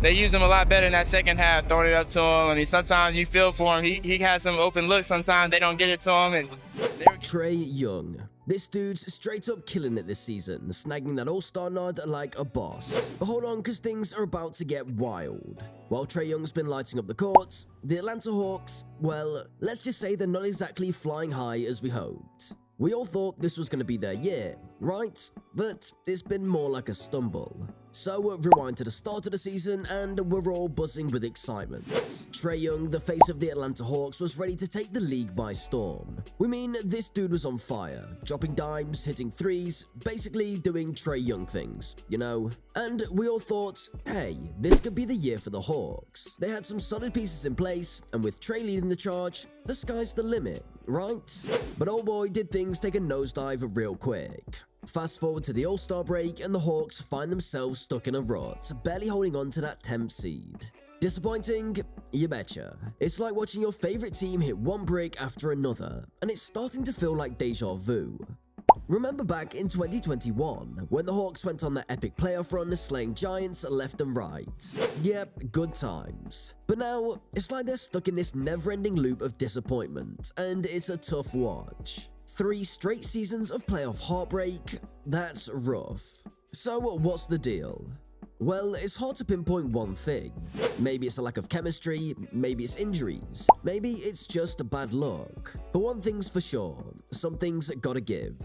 they used him a lot better in that second half, throwing it up to him. I mean, sometimes you feel for him. He has some open looks. Sometimes they don't get it to him. And Trae Young. This dude's straight up killing it this season, snagging that all-star nod like a boss. But hold on, cause things are about to get wild. While Trae Young's been lighting up the courts, the Atlanta Hawks, well, let's just say they're not exactly flying high as we hoped. We all thought this was going to be their year, right? But it's been more like a stumble. So rewind to the start of the season and we're all buzzing with excitement. Trae Young, the face of the Atlanta Hawks, was ready to take the league by storm. We mean, this dude was on fire, dropping dimes, hitting threes, basically doing Trae Young things, you know? And we all thought, hey, this could be the year for the Hawks. They had some solid pieces in place, and with Trae leading the charge, the sky's the limit, right? But oh boy, did things take a nosedive real quick. Fast forward to the All-Star break and the Hawks find themselves stuck in a rut, barely holding on to that 10th seed. Disappointing? You betcha. It's like watching your favorite team hit one brick after another, and it's starting to feel like deja vu. Remember back in 2021, when the Hawks went on their epic playoff run slaying giants left and right? Yep, good times. But now, it's like they're stuck in this never-ending loop of disappointment, and it's a tough watch. 3 straight seasons of playoff heartbreak? That's rough. So what's the deal? Well, it's hard to pinpoint one thing. Maybe it's a lack of chemistry, maybe it's injuries, maybe it's just bad luck. But one thing's for sure, something's gotta give.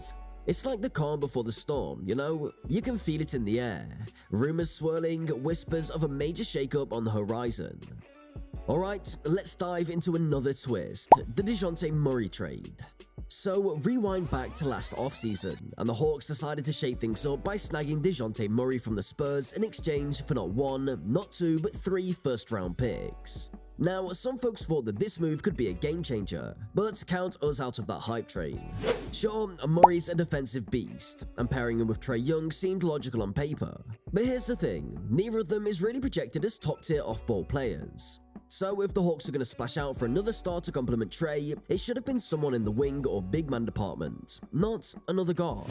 It's like the calm before the storm, you know? You can feel it in the air. Rumors swirling, whispers of a major shakeup on the horizon. Alright, let's dive into another twist, the DeJounte Murray trade. So, rewind back to last offseason, and the Hawks decided to shake things up by snagging DeJounte Murray from the Spurs in exchange for not 1, not 2, but 3 first-round picks. Now, some folks thought that this move could be a game-changer, but count us out of that hype train. Sure, Murray's a defensive beast, and pairing him with Trae Young seemed logical on paper. But here's the thing, neither of them is really projected as top-tier off-ball players. So if the Hawks are going to splash out for another star to complement Trae, it should have been someone in the wing or big man department, not another guard.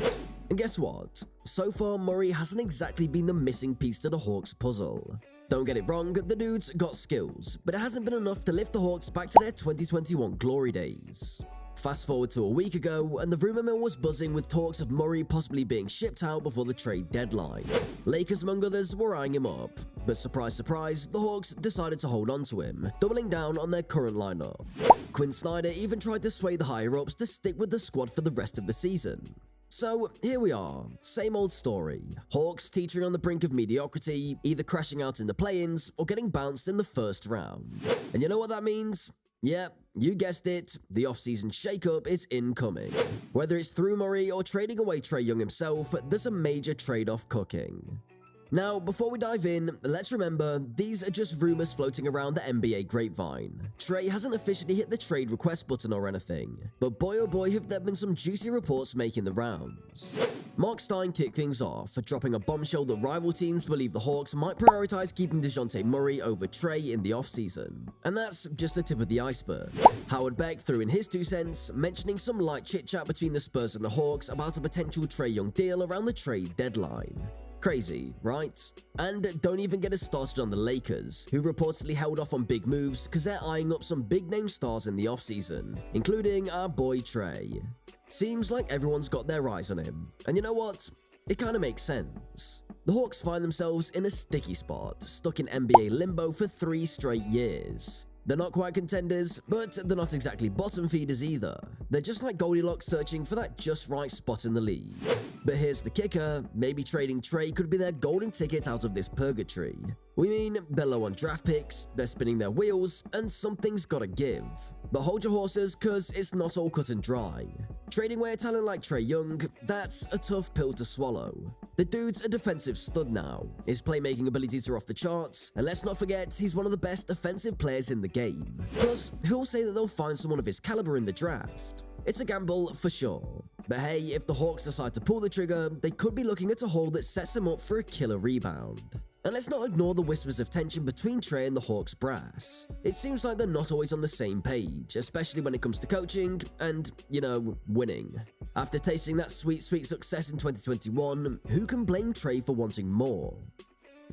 And guess what? So far, Murray hasn't exactly been the missing piece to the Hawks puzzle. Don't get it wrong, the dude's got skills, but it hasn't been enough to lift the Hawks back to their 2021 glory days. Fast forward to a week ago, and the rumor mill was buzzing with talks of Murray possibly being shipped out before the trade deadline. Lakers, among others, were eyeing him up, but surprise surprise, the Hawks decided to hold on to him, doubling down on their current lineup. Quinn Snyder even tried to sway the higher-ups to stick with the squad for the rest of the season. So, here we are, same old story. Hawks teetering on the brink of mediocrity, either crashing out in the play-ins or getting bounced in the first round. And you know what that means? Yep, you guessed it, the offseason shakeup is incoming. Whether it's through Murray or trading away Trae Young himself, there's a major trade-off cooking. Now, before we dive in, let's remember, these are just rumors floating around the NBA grapevine. Trae hasn't officially hit the trade request button or anything, but boy oh boy have there been some juicy reports making the rounds. Mark Stein kicked things off, dropping a bombshell that rival teams believe the Hawks might prioritize keeping DeJounte Murray over Trae in the offseason. And that's just the tip of the iceberg. Howard Beck threw in his 2 cents, mentioning some light chit-chat between the Spurs and the Hawks about a potential Trae Young deal around the trade deadline. Crazy, right? And don't even get us started on the Lakers, who reportedly held off on big moves because they're eyeing up some big-name stars in the offseason, including our boy Trae. Seems like everyone's got their eyes on him, and you know what? It kinda makes sense. The Hawks find themselves in a sticky spot, stuck in NBA limbo for 3 straight years. They're not quite contenders, but they're not exactly bottom feeders either. They're just like Goldilocks searching for that just right spot in the league. But here's the kicker, maybe trading Trae could be their golden ticket out of this purgatory. We mean, they're low on draft picks, they're spinning their wheels, and something's gotta give. But hold your horses, cause it's not all cut and dry. Trading away a talent like Trae Young, that's a tough pill to swallow. The dude's a defensive stud now, his playmaking abilities are off the charts, and let's not forget he's one of the best offensive players in the game. Plus, who'll say that they'll find someone of his caliber in the draft? It's a gamble for sure. But hey, if the Hawks decide to pull the trigger, they could be looking at a haul that sets them up for a killer rebound. And let's not ignore the whispers of tension between Trae and the Hawks brass. It seems like they're not always on the same page, especially when it comes to coaching and, you know, winning. After tasting that sweet success in 2021, who can blame Trae for wanting more?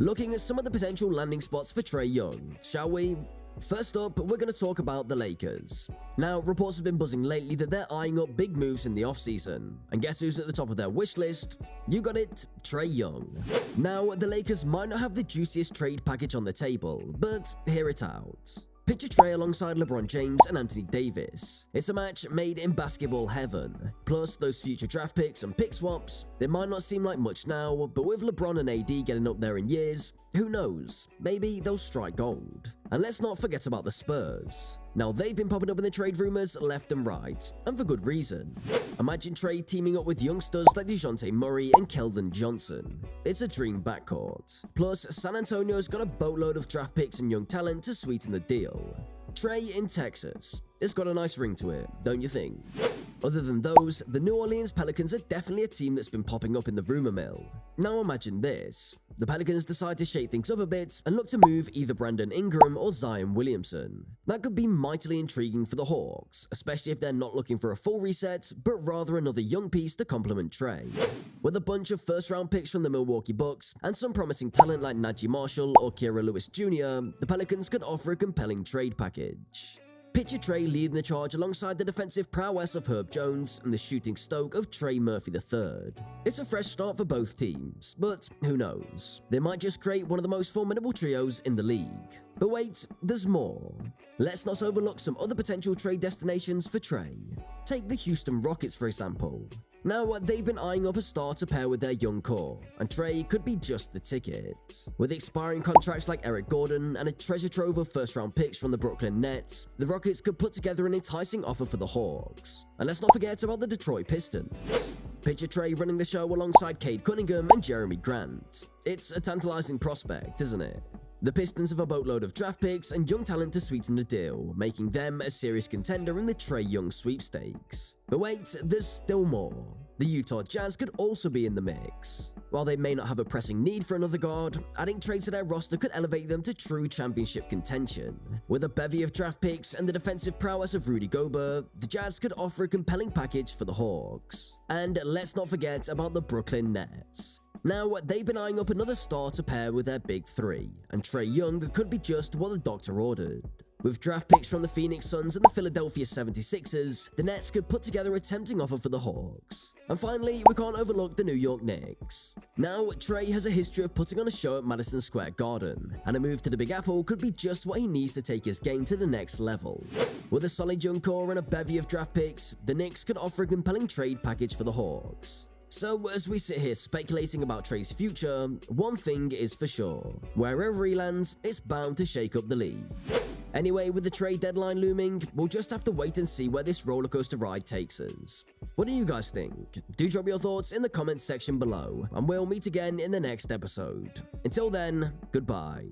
Looking at some of the potential landing spots for Trae Young, shall we? First up, we're going to talk about the Lakers. Now, reports have been buzzing lately that they're eyeing up big moves in the offseason. And guess who's at the top of their wish list? You got it, Trae Young. Now, the Lakers might not have the juiciest trade package on the table, but hear it out. Picture Trae alongside LeBron James and Anthony Davis. It's a match made in basketball heaven. Plus, those future draft picks and pick swaps, they might not seem like much now, but with LeBron and AD getting up there in years, who knows, maybe they'll strike gold. And let's not forget about the Spurs. Now, they've been popping up in the trade rumors left and right, and for good reason. Imagine Trae teaming up with youngsters like DeJounte Murray and Keldon Johnson. It's a dream backcourt. Plus, San Antonio's got a boatload of draft picks and young talent to sweeten the deal. Trae in Texas. It's got a nice ring to it, don't you think? Other than those, the New Orleans Pelicans are definitely a team that's been popping up in the rumor mill. Now imagine this. The Pelicans decide to shake things up a bit and look to move either Brandon Ingram or Zion Williamson. That could be mightily intriguing for the Hawks, especially if they're not looking for a full reset, but rather another young piece to complement Trae. With a bunch of first-round picks from the Milwaukee Bucks and some promising talent like Najee Marshall or Kira Lewis Jr., the Pelicans could offer a compelling trade package. Picture Trae leading the charge alongside the defensive prowess of Herb Jones and the shooting stoke of Trey Murphy III. It's a fresh start for both teams, but who knows? They might just create one of the most formidable trios in the league. But wait, there's more. Let's not overlook some other potential trade destinations for Trae. Take the Houston Rockets, for example. Now, they've been eyeing up a star to pair with their young core, and Trae could be just the ticket. With expiring contracts like Eric Gordon and a treasure trove of first-round picks from the Brooklyn Nets, the Rockets could put together an enticing offer for the Hawks. And let's not forget about the Detroit Pistons. Picture Trae running the show alongside Cade Cunningham and Jeremy Grant. It's a tantalizing prospect, isn't it? The Pistons have a boatload of draft picks and young talent to sweeten the deal, making them a serious contender in the Trae Young sweepstakes. But wait, there's still more. The Utah Jazz could also be in the mix. While they may not have a pressing need for another guard, adding Trae to their roster could elevate them to true championship contention. With a bevy of draft picks and the defensive prowess of Rudy Gobert, the Jazz could offer a compelling package for the Hawks. And let's not forget about the Brooklyn Nets. Now, they've been eyeing up another star to pair with their big three, and Trae Young could be just what the doctor ordered. With draft picks from the Phoenix Suns and the Philadelphia 76ers, the Nets could put together a tempting offer for the Hawks. And finally, we can't overlook the New York Knicks. Now, Trae has a history of putting on a show at Madison Square Garden, and a move to the Big Apple could be just what he needs to take his game to the next level. With a solid young core and a bevy of draft picks, the Knicks could offer a compelling trade package for the Hawks. So, as we sit here speculating about Trae's future, one thing is for sure. Wherever he lands, it's bound to shake up the league. Anyway, with the trade deadline looming, we'll just have to wait and see where this rollercoaster ride takes us. What do you guys think? Do drop your thoughts in the comments section below, and we'll meet again in the next episode. Until then, goodbye.